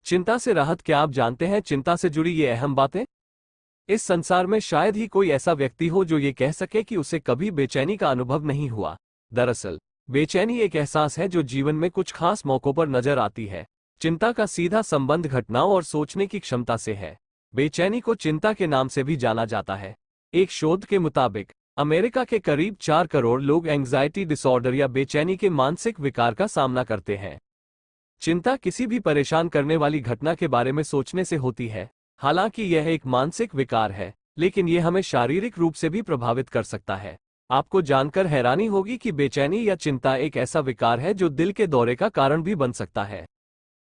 चिंता से राहत। क्या आप जानते हैं चिंता से जुड़ी ये अहम बातें? इस संसार में शायद ही कोई ऐसा व्यक्ति हो जो ये कह सके कि उसे कभी बेचैनी का अनुभव नहीं हुआ। दरअसल बेचैनी एक एहसास है जो जीवन में कुछ खास मौकों पर नजर आती है। चिंता का सीधा संबंध घटनाओं और सोचने की क्षमता से है। बेचैनी को चिंता के नाम से भी जाना जाता है। एक शोध के मुताबिक अमेरिका के करीब 4 करोड़ लोग एंग्जाइटी डिसऑर्डर या बेचैनी के मानसिक विकार का सामना करते हैं। चिंता किसी भी परेशान करने वाली घटना के बारे में सोचने से होती है। हालांकि यह एक मानसिक विकार है, लेकिन यह हमें शारीरिक रूप से भी प्रभावित कर सकता है। आपको जानकर हैरानी होगी कि बेचैनी या चिंता एक ऐसा विकार है जो दिल के दौरे का कारण भी बन सकता है।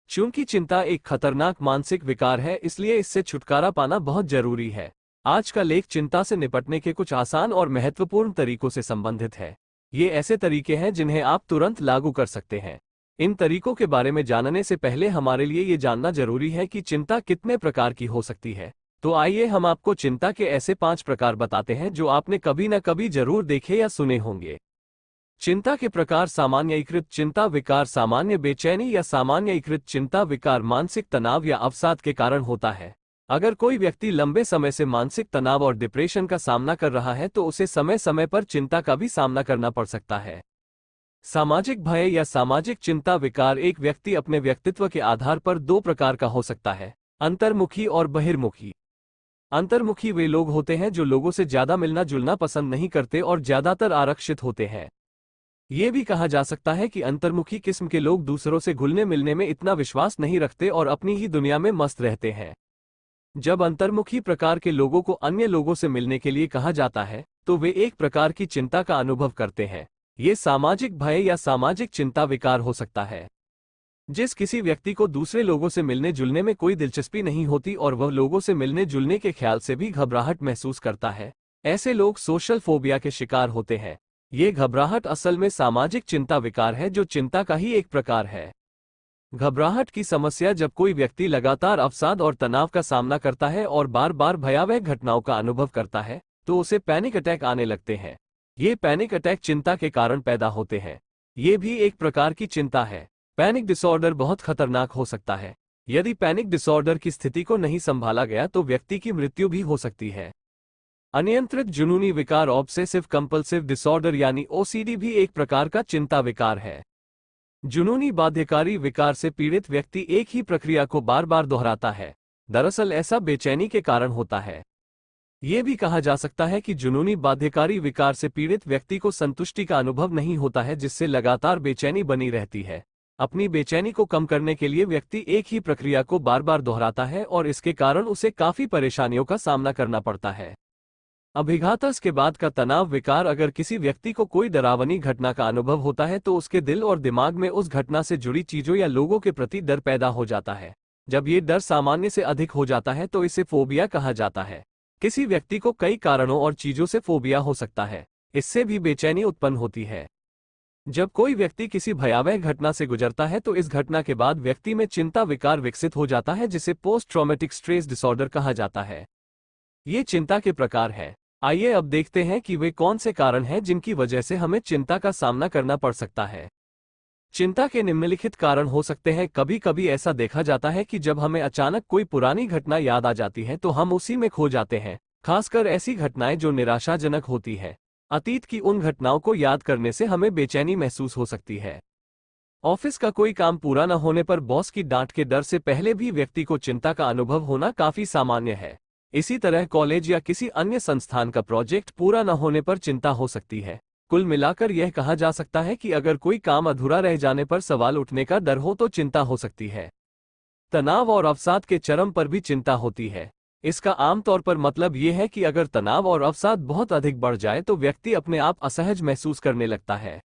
चूंकि चिंता एक खतरनाक मानसिक विकार है, इसलिए इससे छुटकारा पाना बहुत जरूरी है। आज का लेख चिंता से निपटने के कुछ आसान और महत्वपूर्ण तरीकों से संबंधित है। ये ऐसे तरीके हैं जिन्हें आप तुरंत लागू कर सकते हैं। इन तरीकों के बारे में जानने से पहले हमारे लिए ये जानना जरूरी है कि चिंता कितने प्रकार की हो सकती है। तो आइए हम आपको चिंता के ऐसे 5 प्रकार बताते हैं जो आपने कभी न कभी जरूर देखे या सुने होंगे। चिंता के प्रकार। सामान्यीकृत चिंता विकार। सामान्य बेचैनी या सामान्यीकृत चिंता विकार मानसिक तनाव या अवसाद के कारण होता है। अगर कोई व्यक्ति लंबे समय से मानसिक तनाव और डिप्रेशन का सामना कर रहा है तो उसे समय समय पर चिंता का भी सामना करना पड़ सकता है। सामाजिक भय या सामाजिक चिंता विकार। एक व्यक्ति अपने व्यक्तित्व के आधार पर 2 प्रकार का हो सकता है, अंतर्मुखी और बहिर्मुखी। अंतर्मुखी वे लोग होते हैं जो लोगों से ज्यादा मिलना जुलना पसंद नहीं करते और ज्यादातर आरक्षित होते हैं। ये भी कहा जा सकता है कि अंतर्मुखी किस्म के लोग दूसरों से घुलने मिलने में इतना विश्वास नहीं रखते और अपनी ही दुनिया में मस्त रहते हैं। जब अंतर्मुखी प्रकार के लोगों को अन्य लोगों से मिलने के लिए कहा जाता है तो वे एक प्रकार की चिंता का अनुभव करते हैं। ये सामाजिक भय या सामाजिक चिंता विकार हो सकता है। जिस किसी व्यक्ति को दूसरे लोगों से मिलने जुलने में कोई दिलचस्पी नहीं होती और वह लोगों से मिलने जुलने के ख्याल से भी घबराहट महसूस करता है, ऐसे लोग सोशल फोबिया के शिकार होते हैं। ये घबराहट असल में सामाजिक चिंता विकार है जो चिंता का ही एक प्रकार है। घबराहट की समस्या। जब कोई व्यक्ति लगातार अवसाद और तनाव का सामना करता है और बार बार भयावह घटनाओं का अनुभव करता है तो उसे पैनिक अटैक आने लगते हैं। ये पैनिक अटैक चिंता के कारण पैदा होते हैं। ये भी एक प्रकार की चिंता है। पैनिक डिसऑर्डर बहुत खतरनाक हो सकता है। यदि पैनिक डिसऑर्डर की स्थिति को नहीं संभाला गया तो व्यक्ति की मृत्यु भी हो सकती है। अनियंत्रित जुनूनी विकार। ऑब्सेसिव कंपल्सिव डिसऑर्डर यानी ओसीडी भी एक प्रकार का चिंता विकार है। जुनूनी बाध्यकारी विकार से पीड़ित व्यक्ति एक ही प्रक्रिया को बार बार दोहराता है। दरअसल ऐसा बेचैनी के कारण होता है। ये भी कहा जा सकता है कि जुनूनी बाध्यकारी विकार से पीड़ित व्यक्ति को संतुष्टि का अनुभव नहीं होता है, जिससे लगातार बेचैनी बनी रहती है। अपनी बेचैनी को कम करने के लिए व्यक्ति एक ही प्रक्रिया को बार बार दोहराता है और इसके कारण उसे काफी परेशानियों का सामना करना पड़ता है। अभिघातस के बाद का तनाव विकार। अगर किसी व्यक्ति को कोई डरावनी घटना का अनुभव होता है तो उसके दिल और दिमाग में उस घटना से जुड़ी चीजों या लोगों के प्रति डर पैदा हो जाता है। जब ये डर सामान्य से अधिक हो जाता है तो इसे फोबिया कहा जाता है। किसी व्यक्ति को कई कारणों और चीजों से फोबिया हो सकता है, इससे भी बेचैनी उत्पन्न होती है। जब कोई व्यक्ति किसी भयावह घटना से गुजरता है तो इस घटना के बाद व्यक्ति में चिंता विकार विकसित हो जाता है, जिसे पोस्ट ट्रॉमेटिक स्ट्रेस डिसऑर्डर कहा जाता है। ये चिंता के प्रकार है। आइए अब देखते हैं कि वे कौन से कारण हैं जिनकी वजह से हमें चिंता का सामना करना पड़ सकता है। चिंता के निम्नलिखित कारण हो सकते हैं। कभी कभी ऐसा देखा जाता है कि जब हमें अचानक कोई पुरानी घटना याद आ जाती है तो हम उसी में खो जाते हैं, खासकर ऐसी घटनाएं जो निराशाजनक होती है। अतीत की उन घटनाओं को याद करने से हमें बेचैनी महसूस हो सकती है। ऑफिस का कोई काम पूरा न होने पर बॉस की डांट के डर से पहले भी व्यक्ति को चिंता का अनुभव होना काफी सामान्य है। इसी तरह कॉलेज या किसी अन्य संस्थान का प्रोजेक्ट पूरा न होने पर चिंता हो सकती है। कुल मिलाकर यह कहा जा सकता है कि अगर कोई काम अधूरा रह जाने पर सवाल उठने का डर हो तो चिंता हो सकती है। तनाव और अवसाद के चरम पर भी चिंता होती है। इसका आमतौर पर मतलब यह है कि अगर तनाव और अवसाद बहुत अधिक बढ़ जाए तो व्यक्ति अपने आप असहज महसूस करने लगता है।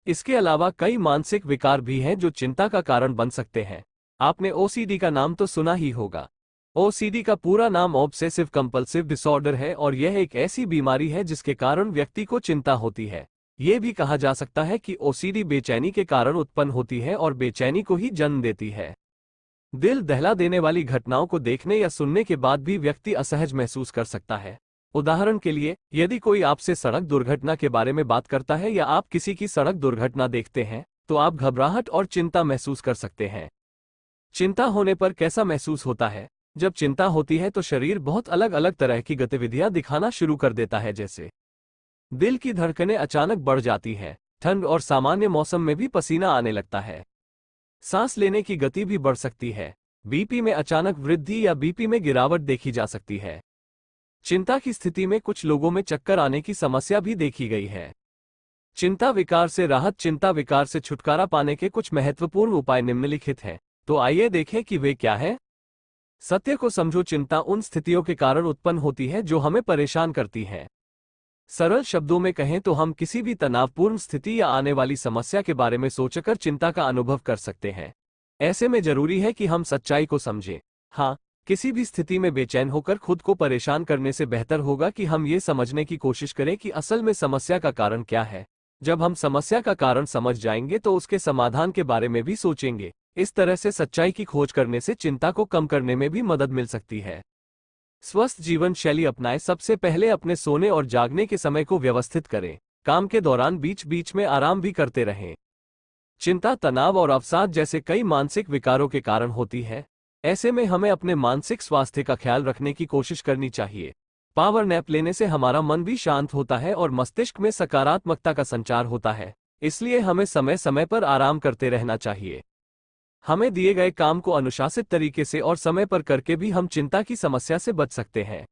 इसके अलावा कई मानसिक विकार भी हैं जो चिंता का कारण बन सकते हैं। आपने ओसीडी का नाम तो सुना ही होगा। ओसीडी का पूरा नाम ऑब्सेसिव कंपल्सिव डिसऑर्डर है और यह एक ऐसी बीमारी है जिसके कारण व्यक्ति को चिंता होती है। यह भी कहा जा सकता है कि ओसीडी बेचैनी के कारण उत्पन्न होती है और बेचैनी को ही जन्म देती है। दिल दहला देने वाली घटनाओं को देखने या सुनने के बाद भी व्यक्ति असहज महसूस कर सकता है। उदाहरण के लिए, यदि कोई आपसे सड़क दुर्घटना के बारे में बात करता है या आप किसी की सड़क दुर्घटना देखते हैं तो आप घबराहट और चिंता महसूस कर सकते हैं। चिंता होने पर कैसा महसूस होता है? जब चिंता होती है तो शरीर बहुत अलग अलग तरह की गतिविधियां दिखाना शुरू कर देता है, जैसे दिल की धड़कनें अचानक बढ़ जाती है, ठंड और सामान्य मौसम में भी पसीना आने लगता है, सांस लेने की गति भी बढ़ सकती है, बीपी में अचानक वृद्धि या बीपी में गिरावट देखी जा सकती है। चिंता की स्थिति में कुछ लोगों में चक्कर आने की समस्या भी देखी गई है। चिंता विकार से राहत। चिंता विकार से छुटकारा पाने के कुछ महत्वपूर्ण उपाय निम्नलिखित हैं, तो आइए देखें कि वे क्या हैं। सत्य को समझो। चिंता उन स्थितियों के कारण उत्पन्न होती है जो हमें परेशान करती हैं। सरल शब्दों में कहें तो हम किसी भी तनावपूर्ण स्थिति या आने वाली समस्या के बारे में सोचकर चिंता का अनुभव कर सकते हैं। ऐसे में जरूरी है कि हम सच्चाई को समझें। हाँ, किसी भी स्थिति में बेचैन होकर खुद को परेशान करने से बेहतर होगा कि हम ये समझने की कोशिश करें कि असल में समस्या का कारण क्या है। जब हम समस्या का कारण समझ जाएंगे तो उसके समाधान के बारे में भी सोचेंगे। इस तरह से सच्चाई की खोज करने से चिंता को कम करने में भी मदद मिल सकती है। स्वस्थ जीवन शैली अपनाएं। सबसे पहले अपने सोने और जागने के समय को व्यवस्थित करें। काम के दौरान बीच बीच में आराम भी करते रहें। चिंता, तनाव और अवसाद जैसे कई मानसिक विकारों के कारण होती है। ऐसे में हमें अपने मानसिक स्वास्थ्य का ख्याल रखने की कोशिश करनी चाहिए। पावर नैप लेने से हमारा मन भी शांत होता है और मस्तिष्क में सकारात्मकता का संचार होता है। इसलिए हमें समय समय पर आराम करते रहना चाहिए। हमें दिए गए काम को अनुशासित तरीके से और समय पर करके भी हम चिंता की समस्या से बच सकते हैं।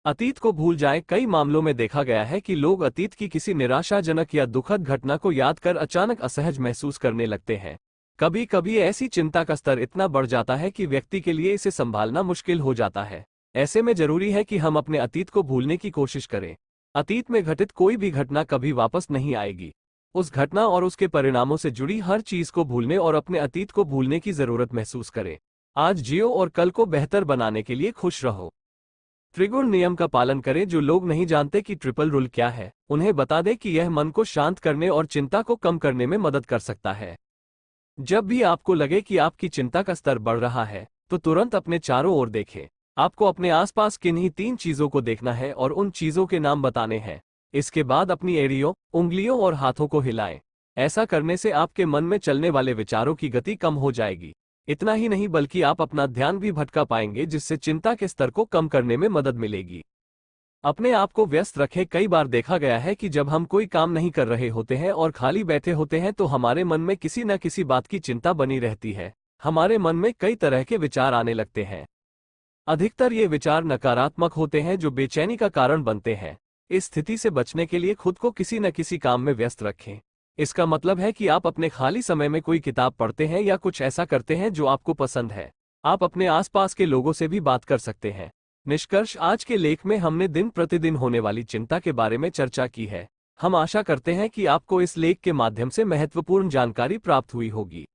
अतीत को भूल जाएं। कई मामलों में देखा गया है कि लोग अतीत की किसी निराशाजनक या दुखद घटना को याद कर अचानक असहज महसूस करने लगते हैं। कभी कभी ऐसी चिंता का स्तर इतना बढ़ जाता है कि व्यक्ति के लिए इसे संभालना मुश्किल हो जाता है। ऐसे में जरूरी है कि हम अपने अतीत को भूलने की कोशिश करें। अतीत में घटित कोई भी घटना कभी वापस नहीं आएगी। उस घटना और उसके परिणामों से जुड़ी हर चीज को भूलने और अपने अतीत को भूलने की जरूरत महसूस करें। आज जियो और कल को बेहतर बनाने के लिए खुश रहो। त्रिगुण नियम का पालन करें। जो लोग नहीं जानते कि ट्रिपल रूल क्या है, उन्हें बता दें कि यह मन को शांत करने और चिंता को कम करने में मदद कर सकता है। जब भी आपको लगे कि आपकी चिंता का स्तर बढ़ रहा है, तो तुरंत अपने चारों ओर देखें। आपको अपने आसपास किन्हीं 3 चीजों को देखना है और उन चीजों के नाम बताने हैं। इसके बाद अपनी एड़ियों, उंगलियों और हाथों को हिलाएं। ऐसा करने से आपके मन में चलने वाले विचारों की गति कम हो जाएगी। इतना ही नहीं बल्कि आप अपना ध्यान भी भटका पाएंगे, जिससे चिंता के स्तर को कम करने में मदद मिलेगी। अपने आप को व्यस्त रखें। कई बार देखा गया है कि जब हम कोई काम नहीं कर रहे होते हैं और खाली बैठे होते हैं तो हमारे मन में किसी न किसी बात की चिंता बनी रहती है। हमारे मन में कई तरह के विचार आने लगते हैं। अधिकतर ये विचार नकारात्मक होते हैं जो बेचैनी का कारण बनते हैं। इस स्थिति से बचने के लिए खुद को किसी न किसी काम में व्यस्त रखें। इसका मतलब है कि आप अपने खाली समय में कोई किताब पढ़ते हैं या कुछ ऐसा करते हैं जो आपको पसंद है। आप अपने आसपास के लोगों से भी बात कर सकते हैं। निष्कर्ष, आज के लेख में हमने दिन प्रतिदिन होने वाली चिंता के बारे में चर्चा की है। हम आशा करते हैं कि आपको इस लेख के माध्यम से महत्वपूर्ण जानकारी प्राप्त हुई होगी।